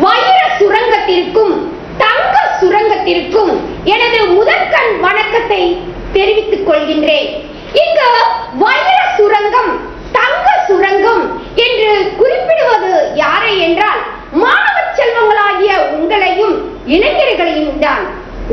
வைர சுரங்கத்திற்கும் தங்க சுரங்கத்திற்கும் எனது முதற்கண் வணக்கத்தை தெரிவித்துக் கொள்கின்றேன். இங்கு வைர சுரங்கம், தங்க சுரங்கம் என்று குறிப்பிடுவது யாரை என்றால் மாணவ செல்வங்களாகிய உங்களையும் இளைஞர்களையும் தான்.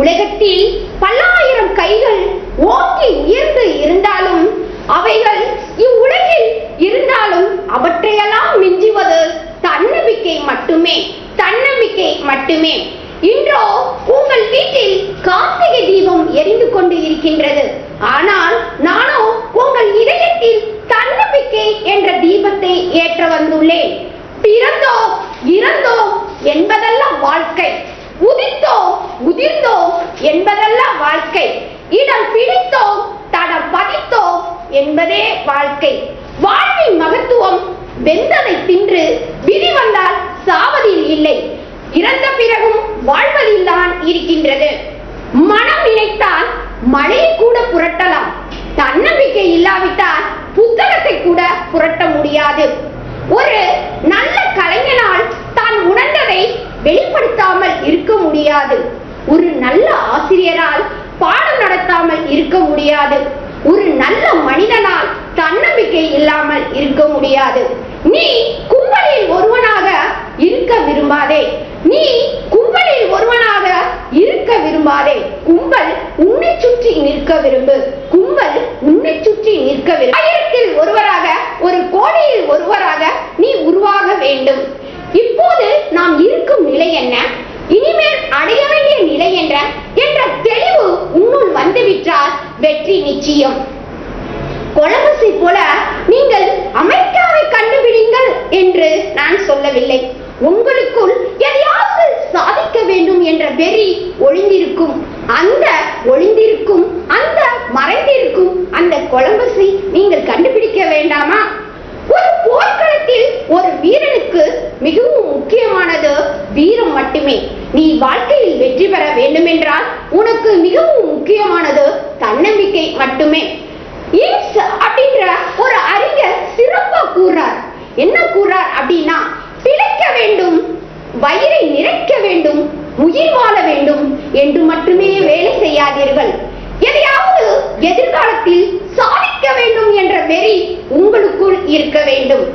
உலகத்தில் பல்லாயிரம் கைகள் ஓங்கி உயர்ந்து இருந்தாலும் அவைகள் இவ்வுலகில் இருந்தாலும் அவற்றையெல்லாம் மிஞ்சுவது தன்னம்பிக்கை மட்டுமே, தன்னம்பிக்கை மட்டுமே. இன்றோ உங்கள் வீட்டில் கார்த்திகை தீபம் எரிந்து கொண்டு இருக்கின்றது. ஆனால் நானோ உங்கள் இதயத்தில் தன்னம்பிக்கை என்ற தீபத்தை ஏற்ற வந்துள்ளேன். பிறந்தோம் இறந்தோம் என்பதல்ல வாழ்க்கை, உதித்தோம் உதிர்ந்தோம் என்பதல்ல வாழ்க்கை, இடம் பிடித்தோம் தடம் பதித்தோம் என்பதே வாழ்க்கை. வாழ்வின் மகத்துவம் வெந்ததை தின்று விதி வந்தால் சாவதில் இல்லை, இறந்த பிறகும் வாழ்வதில் தான் இருக்கின்றது. மனம் நினைத்தால் மழையை கூட புரட்டலாம், தன்னம்பிக்கை இல்லாவிட்டால் புத்தகத்தை கூட புரட்ட முடியாது. ஒரு நல்ல கலைஞனால் தான் உணர்ந்ததை வெளிப்படுத்தாமல் இருக்க முடியாது. ஒரு நல்ல ஆசிரியரால் பாடம் நடத்தாமல் இருக்க முடியாது. ஒரு நல்ல மனிதனால் தன்னம்பிக்கை இல்லாமல் இருக்க முடியாது. நீ கும்பலில் ஒருவனாக இருக்க விரும்பாதே, நீ கும்பலில் ஒருவனாக இருக்க விரும்பாதே. கும்பல் உன்னை சுற்றி நிற்க விரும்பு, கும்பல் உன்னை சுற்றி நிற்க விரும்பு. ஆயிரத்தில் ஒருவராக, ஒரு கோடியில் ஒருவராக நீ உருவாக வேண்டும். இப்போது நாம் இருக்கும் நிலை என்ன, இனிமேல் அடைய வேண்டிய நிலை என்ற தெளிவு உன்னுள் வந்துவிட்டால் வெற்றி நிச்சயம். கொலம்பஸை போல நீங்கள் அமெரிக்காவை கண்டுபிடிங்கள் என்று நான் சொல்லவில்லை. உங்களுக்குள் எதையாவது சாதிக்க வேண்டும் என்ற வெறி ஒளிந்திருக்கும். அந்த ஒளிந்திருக்கும், அந்த மறைந்திருக்கும் அந்த கொலம்பஸை நீங்கள் கண்டுபிடிக்க வேண்டாமா? ஒரு போர்க்களத்தில் ஒரு வீரனுக்கு மிகவும் முக்கியமானது வீரம் மட்டுமே. நீ வாழ்க்கையில் வெற்றி பெற வேண்டும் என்றால் உனக்கு மிகவும் முக்கியமானது தன்னம்பிக்கை மட்டுமே. அப்படின்ற ஒரு அறிஞர் சிறப்பா கூறார். என்ன கூறார் அப்படின்னா, பிழைக்க வேண்டும், வயிறை நிறைக்க வேண்டும், உயிர் வாழ வேண்டும் என்று மட்டுமே வேலை செய்யாதீர்கள். எதையாவது எதிர்காலத்தில் சாதிக்க வேண்டும் என்ற வெறி உங்களுக்குள் இருக்க வேண்டும்.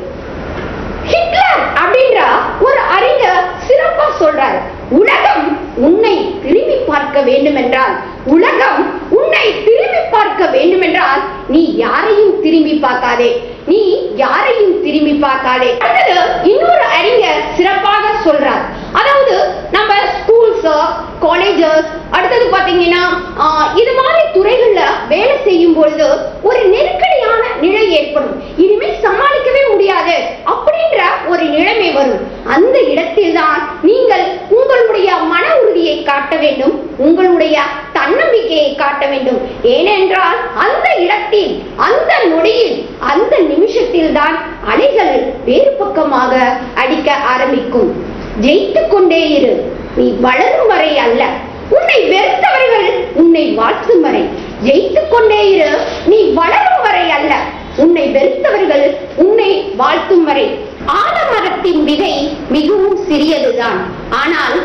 ஹிட்லர் அப்படின்ற ஒரு அறிஞர் சிறப்பா சொல்றார், உலகம் உன்னை திரும்பி பார்க்க வேண்டும் என்றால், உலகம் உன்னை திரும்பி பார்க்க வேண்டும் என்றால் நீ யாரையும் திரும்பி பார்க்காதே, நீ யாரையும் திரும்பி பார்க்காதே. அடுத்தது இன்னொரு அறிஞர் சிறப்பாக சொல்றார். அதாவது நம்ம ஸ்கூல்ஸ், காலேஜஸ், அடுத்தது பாத்தீங்கன்னா இது மாதிரி துறைகள்ல வேலை செய்யும் பொழுது ஒரு நெருக்கடியான நிலை ஏற்படும். இனிமேல் சமாளிக்கவே முடியாது அப்படின்ற ஒரு நிலைமை வரும். அந்த இடத்தில் தான் நீங்கள் உங்களுடைய மன உறுதியை காட்ட வேண்டும், உங்களுடைய தன்னம்பிக்கையை காட்ட வேண்டும். ஏனென்றால் அந்த இடத்தில், அந்த நொடியில், அந்த நிமிஷத்தில் தான் அலைகள் வேறு பக்கமாக அடிக்க ஆரம்பிக்கும். ஜெயித்து கொண்டே இரு, நீ வளரும் வரை அல்ல, உன்னை வெறுத்தவர்கள் உன்னை வாழ்த்தும் வரை. ஜெயித்து கொண்டே இரு, நீ வளரும் வரை அல்ல, உன்னை வெறுத்தவர்கள் உன்னை வாழ்த்தும் வரை. ஆலமரத்தின் விதை மிகவும் சிறியதுதான், ஆனால்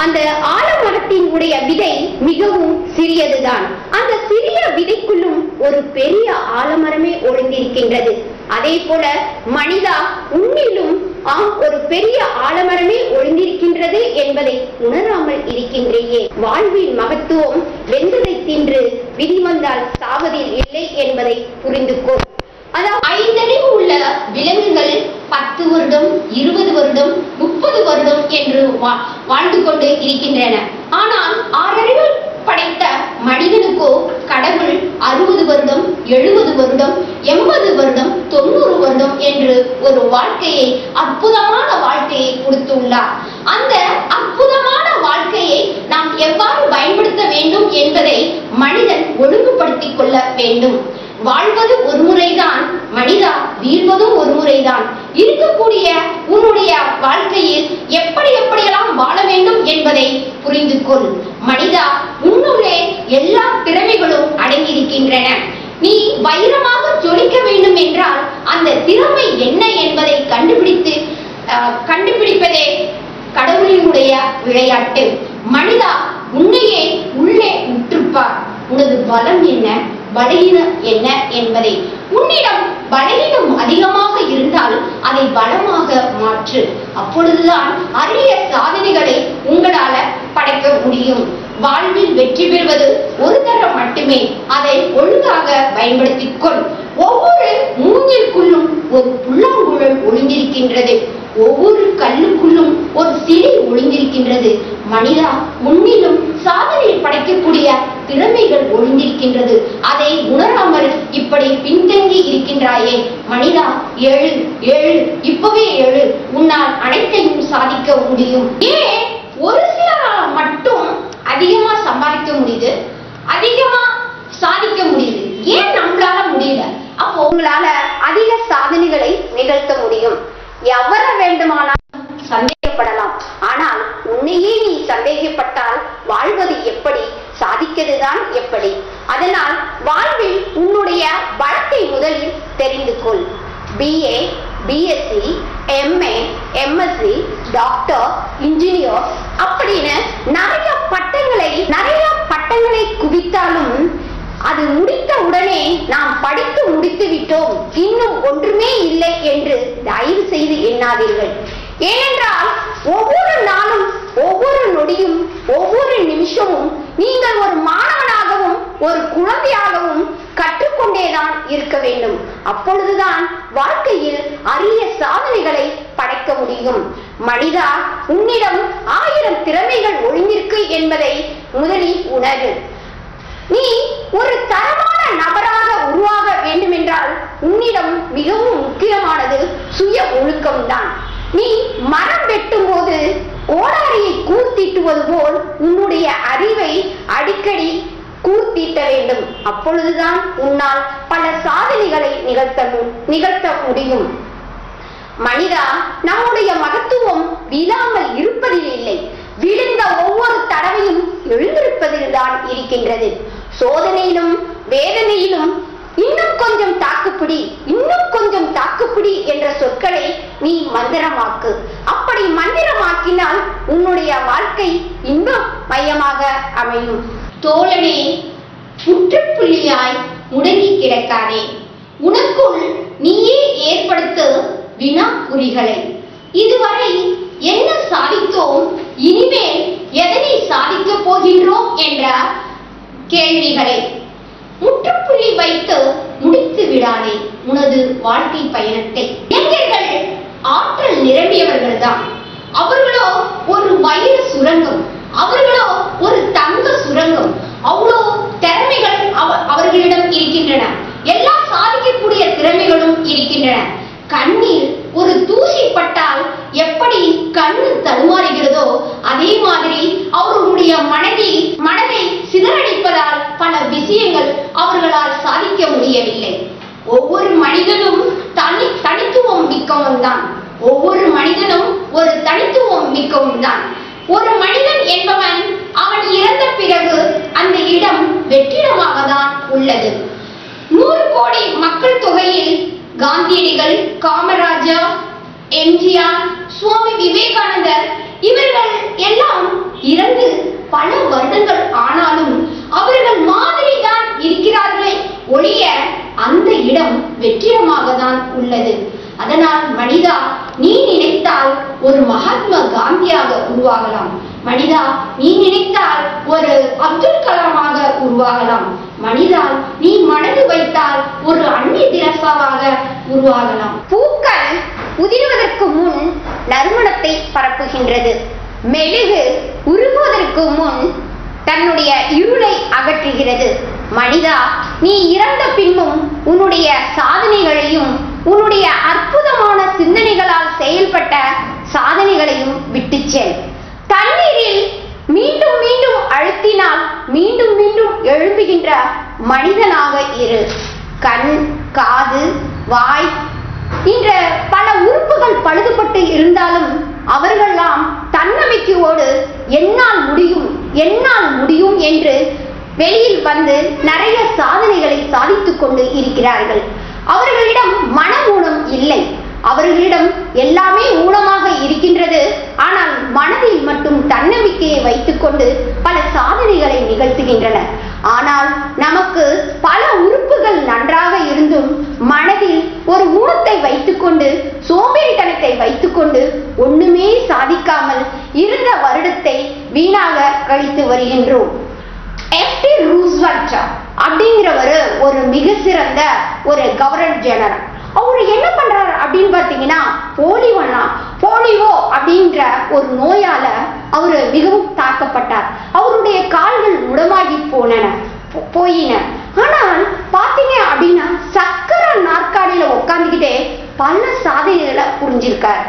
அந்த ஆலமரத்தின் உடைய விதை மிகவும் சிறியதுதான். அந்த சிறிய விதைக்குள்ளும் ஒரு பெரிய ஆலமரமே ஒளிந்திருக்கின்றது. அதே போல மனிதா, உன்னிலும் ஒரு பெரிய ஆலமரமே ஒளிந்திருக்கின்றது என்பதை உணராமல் இருக்கின்றேயே. வாழ்வின் மகத்துவம் வெந்ததை தின்று விதி வந்தால் சாவதில் இல்லை என்பதை புரிந்துக்கோ. அதாவது 5 அறிவு உள்ள விலங்குகள் 10 வருடம், 20 வருடம், 30 வருடம் என்று வாழ்ந்து கொண்டு இருக்கின்றன. ஆனால் 6 அறிவு படைத்த மனிதனுக்கோ கடவுள் 60 வருடம், 70 வருடம், 80 வருடம், 90 வருடம் என்று ஒரு வாழ்க்கையை, அற்புதமான வாழ்க்கையை கொடுத்துள்ளார். அந்த அற்புதமான வாழ்க்கையை நாம் எவ்வாறு பயன்படுத்த வேண்டும் என்பதை மனிதன் ஒழுங்குபடுத்திக் கொள்ள வேண்டும். வாழ்வது ஒரு முறைதான் மனிதா, வீழ்வதும் ஒரு முறைதான். இருக்கக்கூடிய உன்னுடைய வாழ்க்கையில் எப்படி எப்படியெல்லாம் வாழ வேண்டும் என்பதை புரிந்து கொள். மனிதா, உன்னுள்ளே எல்லா திறமைகளும் அடங்கியிருக்கின்றன. நீ வைரமாக ஜொலிக்க வேண்டும் என்றால் அந்த திறமை என்ன என்பதை கண்டுபிடிப்பதே கடவுளினுடைய விளையாட்டு. மனிதா, உன்னையே உள்ளே உற்றுப்பார். உனது பலம் என்ன, பலவீனம் என்ன என்பதை. உன்னிடம் பலவீனம் அதிகமாக இருந்தால் அதை பலமாக மாற்று. அப்பொழுதுதான் அரிய சாதனைகளை உங்களால படைக்க முடியும். வாழ்வில் வெற்றி பெறுவது ஒரு தரம் மட்டுமே. அதை ஒழுங்காக பயன்படுத்திக் கொள். ஒவ்வொரு மூங்கிற்குள்ளும் ஒரு புல்லாங்குழல் ஒளிந்திருக்கின்றது. ஒவ்வொரு கல்லுக்குள்ளும் ஒரு சிலை ஒளிந்திருக்கின்றது. மனிதா, உன்னிலும் சாதனை படைக்கக்கூடிய திறமைகள் ஒளிந்திருக்கின்றது. அதை உணராமல் இப்படி பின்தங்கி இருக்கின்றாயே. மனிதா, எழு எழு, இப்பவே எழு. உன்னால் அனைத்தையும் சாதிக்க முடியும். ஏன் ஒரு சிலரால் மட்டும் அதிகமா சம்பாதிக்க முடியுது, அதிகமா சாதிக்க முடியுது, ஏன் நம்மளால முடியல? அப்போ உங்களால அதிக சாதனைகளை நிகழ்த்த முடியும். எவரை வேண்டுமானாலும் சந்தேகப்படலாம். ஆனால் உன்னையே நீ சந்தேகப்பட்டால் வாழ்வது எப்படி, சாதிக்கிறதுதான் எப்படி? அதனால் வாழ்வில் உன்னுடைய பலத்தை முதலில் தெரிந்து கொள். BA, BSc, MA, MSc, doctor, engineer அப்படின்னு நிறைய பட்டங்களை குவித்தாலும் அது முடித்த உடனே நாம் படித்து முடித்து விட்டோம், இன்னும் ஒன்றுமே இல்லை என்று தயவு செய்து எண்ணாதீர்கள். ஏனென்றால் ஒவ்வொரு நாளும், ஒவ்வொரு நொடியும், ஒவ்வொரு நிமிஷமும் நீங்கள் ஒரு மாணவனாகவும் ஒரு குழந்தையாகவும் கற்றுக்கொண்டேதான் இருக்க வேண்டும். அப்பொழுதுதான் வாழ்க்கையில் அரிய சாதனைகளை படைக்க முடியும். மனிதா, உன்னிடம் 1000 திறமைகள் ஒளிந்திருக்கு என்பதை முதலில் உணரு. நீ ஒரு தரமான நபராக உருவாக வேண்டுமென்றால் உன்னிடம் மிகவும் முக்கியமானது சுய ஒழுக்கம்தான். நீ மரம் வெட்டும் போது கோடாரியை கூர்த்திட்டுவது போல் உன்னுடைய அறிவை அடிக்கடி கூர்த்திட்ட வேண்டும். அப்பொழுதுதான் உன்னால் பல சாதனைகளை நிகழ்த்த முடியும். மனிதா, நம்முடைய மகத்துவம் விழாமல் இருப்பதில் இல்லை, விழுந்த ஒவ்வொரு தடவையும் எழுந்திருப்பதில் தான் இருக்கின்றது. சோதனையிலும் வேதனையிலும் இன்னும் கொஞ்சம் தாக்குப்பிடி, இன்னும் கொஞ்சம் தாக்குப்பிடி என்ற சொற்களை நீ மந்திரமாக்கு. அப்படி மந்திரமாக்கினால் உன்னுடைய வாழ்க்கை இன்பம் மையமாக அமையும். தோழனே, முற்றுப்புள்ளியாய் முடங்கி கிடக்காதே. உனக்குள் நீயே ஏற்படுத்த வினாக்குறிகளை. இதுவரை என்ன சாதித்தோம், இனிமேல் எதனை சாதிக்க போகின்றோம் என்ற கேள்விகளை முற்றுப்புள்ளி வைத்து முடித்து விடாதே உனது வாழ்க்கை பயணத்தை. இளைஞர்கள் ஆற்றல் நிரம்பியவர்கள் தான். அவர்களோ ஒரு வைர சுரங்கம், அவர்களோ ஒரு தங்க சுரங்கம். அவ்வளோ திறமைகள் அவர்களிடம் இருக்கின்றன. எல்லாம் சாதிக்கக்கூடிய திறமைகளும் இருக்கின்றன. கண்ணில் ஒரு தூசி பட்டால் எப்படி கண்ணு தடுமாறுகிறதோ அதே மாதிரி அவர்களுடைய மனதை சிதறடிப்பதால் பல விஷயங்கள் அவர்களால் சாதிக்க முடியவில்லை. ஒவ்வொரு மனிதனும் தனித்துவம் மிக்கவன் தான். ஒவ்வொரு மனிதனும் ஒரு தனித்துவம் மிக்கவன் தான். ஒரு மனிதன் என்பவன் அவன் இறந்த பிறகு அந்த இடம் வெற்றிடமாக தான் உள்ளது. 100 கோடி மக்கள் தொகையில் காந்தியடிகள், காமராஜர், எம்ஜிஆர், சுவாமி விவேகானந்தர் இவர்கள் எல்லாம் இறந்து பல வருடங்கள் ஆனாலும் அவர்கள் மாதிரி தான் இருக்கிறார்களே ஒழிய அந்த இடம் வெற்றிடமாக தான் உள்ளது. அதனால் மனிதா, நீ நினைத்தால் ஒரு மகாத்மா காந்தியாக உருவாகலாம். மனிதா, நீ நினைத்தால் ஒரு அப்துல் கலாமாக உருவாகலாம். மனிதா, நீ மனது வைத்தால் ஒரு அன்னை தெரசாவாக உருவாகலாம். பூக்கள் உதிர்வதற்கு முன் நறுமணத்தை பரப்புகின்றது. மெழுகு உருகுவதற்கு முன் தன்னுடைய இருளை அகற்றுகிறது. மனிதா, நீ இறந்த பின்னும் உன்னுடைய சாதனைகளையும் உன்னுடைய அற்புதமான சிந்தனைகளால் செயல்பட்ட சாதனைகளையும் விட்டு செல். தண்ணீரில் மீண்டும் மீண்டும் அழுத்தினால் மீண்டும் மீண்டும் எழும்புகின்ற மனிதனாக இரு. கண், காது, வாய் என்ற பல உறுப்புகள் பழுதுபட்டு இருந்தாலும் அவர்களெல்லாம் தன்னம்பிக்கையோடு என்னால் முடியும், என்னால் முடியும் என்று வெளியில் வந்து நிறைய சாதனைகளை சாதித்துக் கொண்டு இருக்கிறார்கள். அவர்களிடம் மன ஊனம் இல்லை. அவர்களிடம் எல்லாமே ஊனமாக இருக்கின்றது. ஆனால் மனதில் மட்டும் தன்னம்பிக்கையை வைத்துக்கொண்டு பல சாதனைகளை நிகழ்த்துகின்றனர். ஆனால் நமக்கு பல உறுப்புகள் நன்றாக இருந்தும் மனதில் ஒரு ஊனத்தை வைத்துக்கொண்டு சோம்பேறித்தனத்தை வைத்துக்கொண்டு ஒண்ணுமே சாதிக்காமல் இருந்த வருடத்தை வீணாக கழித்து வருகின்றோம். எஃப்டி ரூஸ்வெல்ட் அப்படிங்கிறவர் ஒரு மிக சிறந்த ஒரு கவர்னர் ஜெனரல். அவரு என்ன பண்றாரு அப்படின்னு பாத்தீங்கன்னா, போலியோ அப்படின்ற ஒரு நோயால அவரு மிகவும் தாக்கப்பட்டார். அவருடைய கால்கள் முடமாகி போயின. ஆனால் பாத்தீங்க அப்படின்னா சக்கர நாற்காலியில உட்காந்துக்கிட்டே பல சாதனைகளை புரிஞ்சிருக்காரு.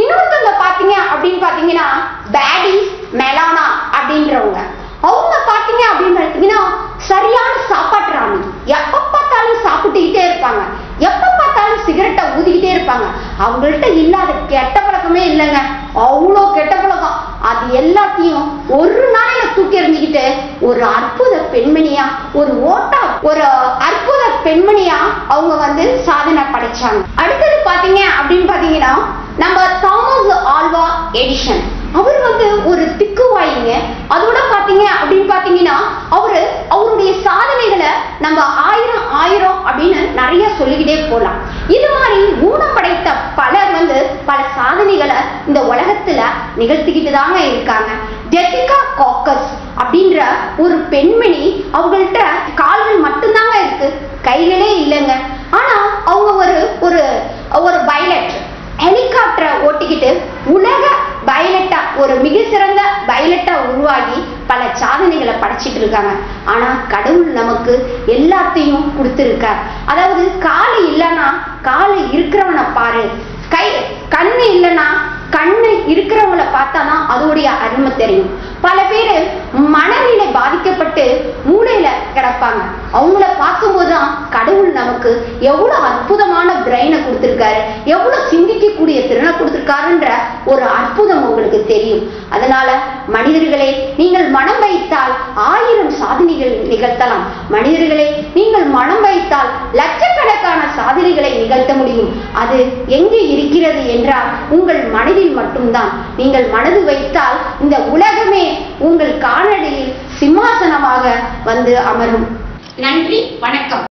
இன்னொருத்தவங்க பாத்தீங்க அப்படின்னு பாத்தீங்கன்னா பேடிஸ் மெலானா அப்படின்றவங்க. அவங்க பாத்தீங்க அப்படின்னு பாத்தீங்கன்னா சரியான சாப்பாட்டு ராணி. எப்ப பார்த்தாலும் சாப்பிட்டுக்கிட்டே இருப்பாங்க, எப்ப பார்த்தாலும் சிகரெட்டை ஊதிக்கிட்டே இருப்பாங்க. அவங்கள்ட்ட இல்லாத கெட்ட பழக்கமே இல்லைங்க, அவ்வளோ கெட்ட பழக்கம். அது எல்லாத்தையும் ஒரு நாளையில தூக்கி எறிஞ்சுக்கிட்டு ஒரு அற்புத பெண்மணியா ஒரு அற்புத பெண்மணியா அவங்க சாதனை படைச்சாங்க. அடுத்தது பாத்தீங்க அப்படின்னு பாத்தீங்கன்னா நம்ம தாமஸ் ஆல்வா எடிசன். அவர் ஒரு திக்குவாயிங்க. அதோட பாத்தீங்க அப்படின்னு பாத்தீங்கன்னா அவருடைய சாதனைகளை நம்ம ஆயிரம் அப்படின்னு நிறைய சொல்லிக்கிட்டே போலாம். இது மாதிரி ஊனம் படைத்த பலர் பல சாதனைகளை இந்த உலகத்துல நிகழ்த்திக்கிட்டு தாங்க இருக்காங்க. ஜெசிகா காக்கஸ் அப்படின்ற ஒரு பெண்மணி, அவங்கள்ட்ட கால்கள் மட்டும்தாங்க இருக்கு, கைகளே இல்லைங்க. ஆனா அவங்க ஒரு பைலட் ஹெலிகாப்டரை ஓட்டிக்கிட்டு உலக பைலட்டா ஒரு மிக சிறந்த பைலட்டா உருவாகி பல சாதனைகளை படைச்சிட்டு இருக்காங்க. ஆனா கடவுள் நமக்கு எல்லாத்தையும் கொடுத்திருக்கார். அதாவது காலு இல்லைன்னா காலு இருக்கிறவனை பாரு, கண்ணு இல்லைன்னா கண்ணு இருக்கிறவங்களை பார்த்தாதான் அதோடைய அருமை தெரியும். பல பேரு மனநிலை பாதிக்கப்பட்டு மூளையில கிடப்பாங்க. அவங்கள பார்க்கும்போதுதான் கடவுள் நமக்கு எவ்வளவு அற்புதமான பிரெயினை கொடுத்திருக்காரு, எவ்வளவு சிந்திக்கக்கூடிய திறனை கொடுத்திருக்காருன்ற ஒரு அற்புதம் உங்களுக்கு தெரியும். அதனால மனிதர்களே, நீங்கள் மனம் வைத்தால் 1000 சாதனைகள் நிகழ்த்தலாம். மனிதர்களே, நீங்கள் மனம் வைத்தால் லட்சக்கணக்கான சாதனைகளை நிகழ்த்த முடியும். அது எங்கே இருக்கிறது என்றால் உங்கள் மனதில் மட்டும்தான். நீங்கள் மனது வைத்தால் இந்த உலகமே உங்கள் காலடியில் சிம்மாசனமாக அமரும். நன்றி, வணக்கம்.